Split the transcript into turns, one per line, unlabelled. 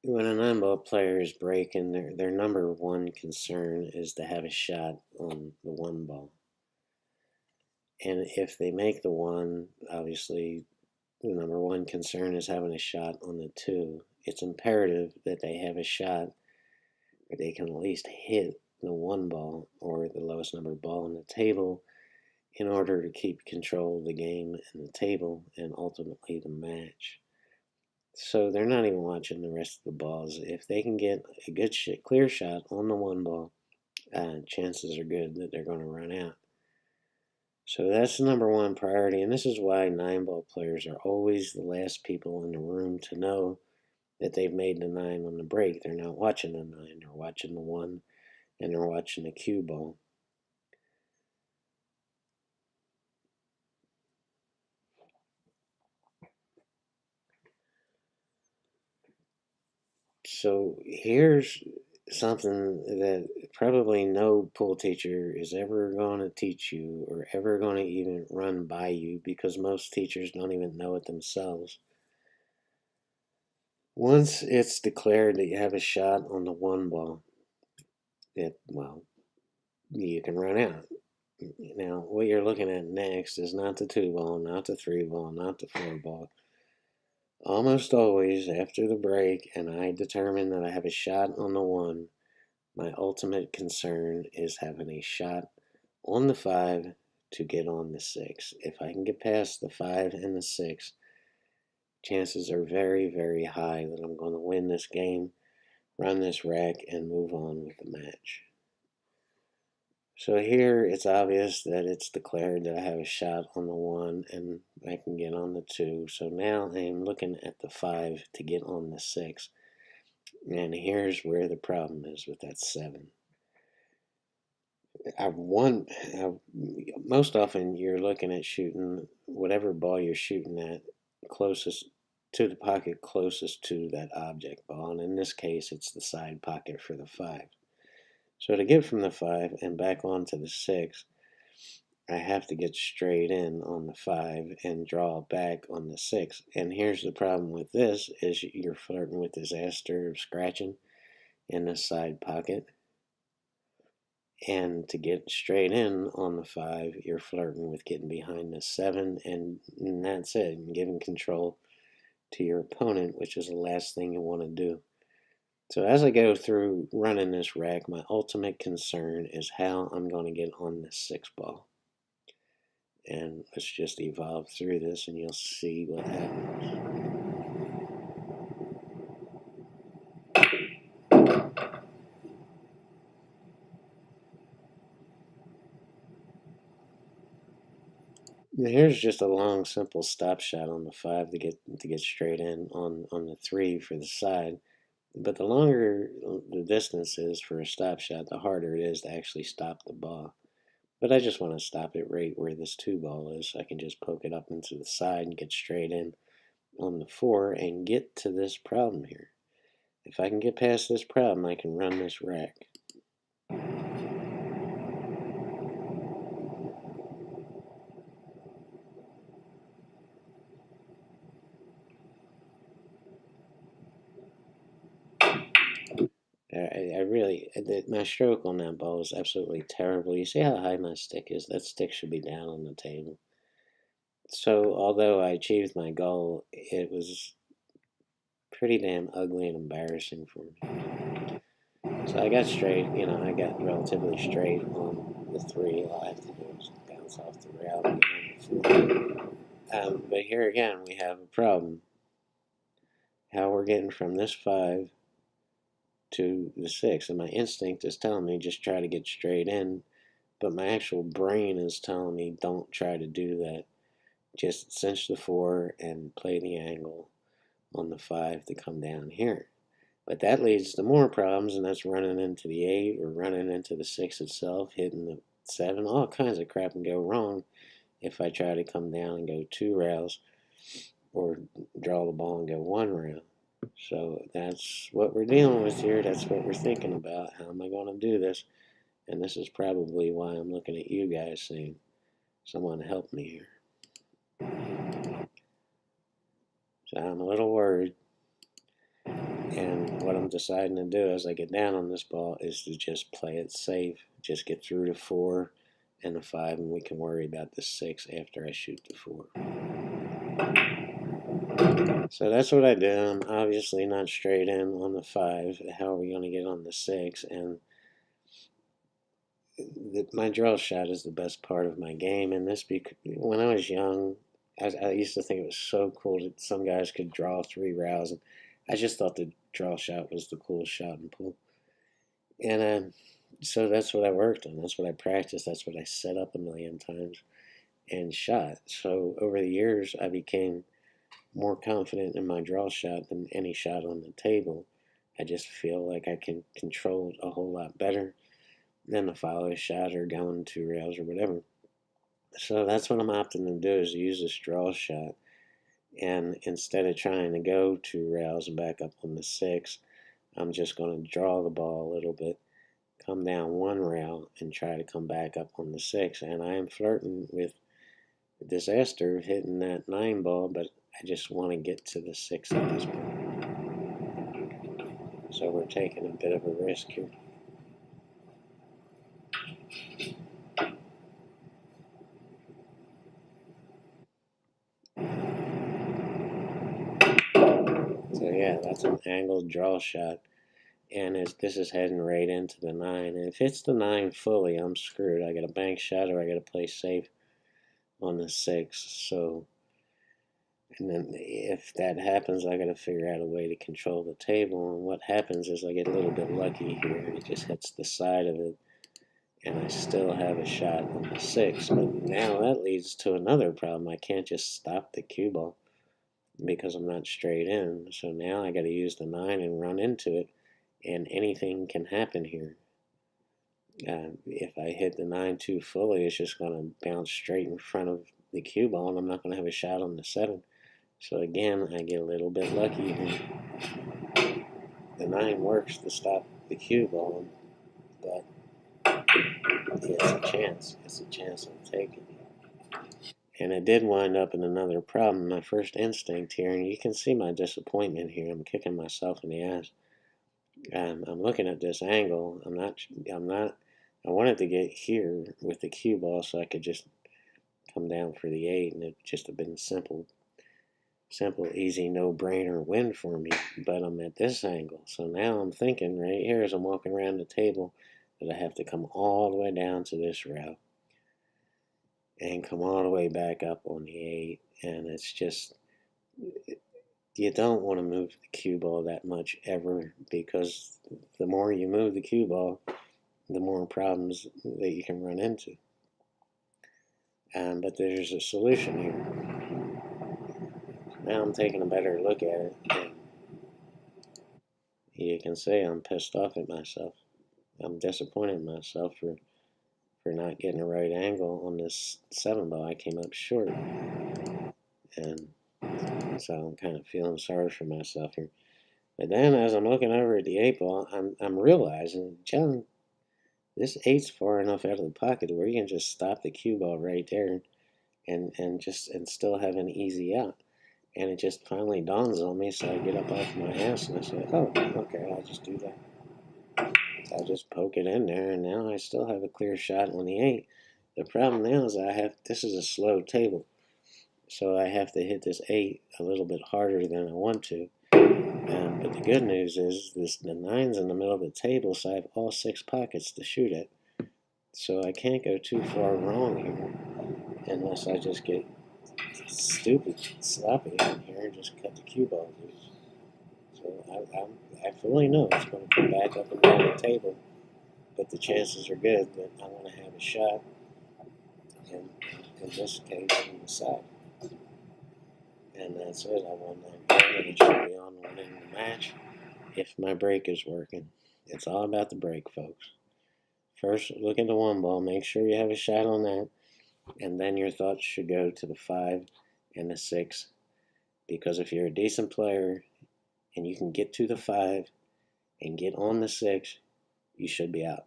When a nine-ball player is breaking, their number one concern is to have a shot on the one ball. And if they make the one, obviously the number one concern is having a shot on the two. It's imperative that they have a shot where they can at least hit the one ball or the lowest number ball on the table in order to keep control of the game and the table and ultimately the match. So they're not even watching the rest of the balls. If they can get a good clear shot on the one ball, chances are good that they're going to run out. So that's the number one priority, and this is why nine-ball players are always the last people in the room to know that they've made the nine on the break. They're not watching the nine, they're watching the one, and they're watching the cue ball. So here's something that probably no pool teacher is ever going to teach you or ever going to even run by you because most teachers don't even know it themselves. Once it's declared that you have a shot on the one ball, you can run out. Now, what you're looking at next is not the two ball, not the three ball, not the four ball. Almost always after the break, and I determine that I have a shot on the one, my ultimate concern is having a shot on the five to get on the six. If I can get past the five and the six, chances are very, very high that I'm going to win this game, run this rack, and move on with the match. So here it's obvious that it's declared that I have a shot on the one and I can get on the two. So now I am looking at the five to get on the six. And here's where the problem is with that seven. Most often you're looking at shooting whatever ball you're shooting at closest to the pocket closest to that object ball. And in this case, it's the side pocket for the five. So to get from the five and back onto the six, I have to get straight in on the five and draw back on the six. And here's the problem with this is you're flirting with disaster of scratching in the side pocket. And to get straight in on the five, you're flirting with getting behind the seven, and that's it. And giving control to your opponent, which is the last thing you want to do. So as I go through running this rack, my ultimate concern is how I'm going to get on this six ball. And let's just evolve through this and you'll see what happens. Now here's just a long, simple stop shot on the five to get straight in on the three for the side. But the longer the distance is for a stop shot, the harder it is to actually stop the ball. But I just want to stop it right where this two ball is. So I can just poke it up into the side and get straight in on the four and get to this problem here. If I can get past this problem, I can run this rack. My stroke on that ball is absolutely terrible. You see how high my stick is? That stick should be down on the table. So, although I achieved my goal, it was pretty damn ugly and embarrassing for me. So I got straight, I got relatively straight on the three. All I have to do is bounce off the rail and get on the four. But here again, we have a problem. How we're getting from this five to the six. And my instinct is telling me just try to get straight in. But my actual brain is telling me don't try to do that. Just cinch the four and play the angle on the five to come down here. But that leads to more problems, and that's running into the eight or running into the six itself, hitting the seven. All kinds of crap can go wrong if I try to come down and go two rails or draw the ball and go one rail. So that's what we're dealing with here. That's what we're thinking about. How am I going to do this? And this is probably why I'm looking at you guys saying, someone help me here. So I'm a little worried. And what I'm deciding to do as I get down on this ball is to just play it safe, just get through the 4 and the 5, and we can worry about the 6 after I shoot the 4. So that's what I do. I'm obviously not straight in on the 5. How are we going to get on the 6? And my draw shot is the best part of my game. And when I was young, I used to think it was so cool that some guys could draw 3 rows. And I just thought the draw shot was the coolest shot in pool. And so that's what I worked on. That's what I practiced. That's what I set up a million times and shot. So over the years, I became more confident in my draw shot than any shot on the table. I just feel like I can control it a whole lot better than the follow shot or going 2 rails or whatever. So that's what I'm opting to do, is use this draw shot. And instead of trying to go 2 rails and back up on the 6, I'm just going to draw the ball a little bit, come down 1 rail, and try to come back up on the 6. And I am flirting with disaster of hitting that 9 ball, but I just want to get to the 6 at this point. So we're taking a bit of a risk here. So yeah, that's an angled draw shot. And this is heading right into the 9. And if it's the 9 fully, I'm screwed. I got a bank shot or I got to play safe on the 6. So, and then if that happens, I got to figure out a way to control the table. And what happens is I get a little bit lucky here, and it just hits the side of it, and I still have a shot on the 6. But now that leads to another problem. I can't just stop the cue ball because I'm not straight in. So now I got to use the 9 and run into it, and anything can happen here. If I hit the 9 too fully, it's just going to bounce straight in front of the cue ball, and I'm not going to have a shot on the 7. So again, I get a little bit lucky here. The 9 works to stop the cue ball, but it's a chance. It's a chance I'm taking. And it did wind up in another problem. My first instinct here, and you can see my disappointment here. I'm kicking myself in the ass. I'm looking at this angle. I wanted to get here with the cue ball so I could just come down for the 8, and it just have been simple, easy, no-brainer win for me. But I'm at this angle. So now I'm thinking right here as I'm walking around the table that I have to come all the way down to this route and come all the way back up on the 8. And it's just, you don't want to move the cue ball that much ever, because the more you move the cue ball, the more problems that you can run into. But there's a solution here. Now I'm taking a better look at it, and you can see I'm pissed off at myself. I'm disappointed in myself for not getting a right angle on this 7 ball. I came up short, and so I'm kind of feeling sorry for myself here. But then as I'm looking over at the 8 ball, I'm realizing, John, this 8's far enough out of the pocket where you can just stop the cue ball right there and still have an easy out. And it just finally dawns on me, so I get up off my ass and I say, oh, okay, I'll just do that. So I'll just poke it in there, and now I still have a clear shot on the 8. The problem now is this is a slow table, so I have to hit this 8 a little bit harder than I want to. But the good news is the 9's in the middle of the table, so I have all 6 pockets to shoot at. So I can't go too far wrong here unless I just get stupid sloppy in here and just cut the cue ball loose. So I fully know it's going to come back up and down the table, but the chances are good that I'm going to have a shot, in this case, on the side. And that's it. I won that game, and it should be on winning the match if my break is working. It's all about the break, folks. First, look at the 1 ball. Make sure you have a shot on that, and then your thoughts should go to the 5 and the 6, because if you're a decent player and you can get to the 5 and get on the 6, you should be out.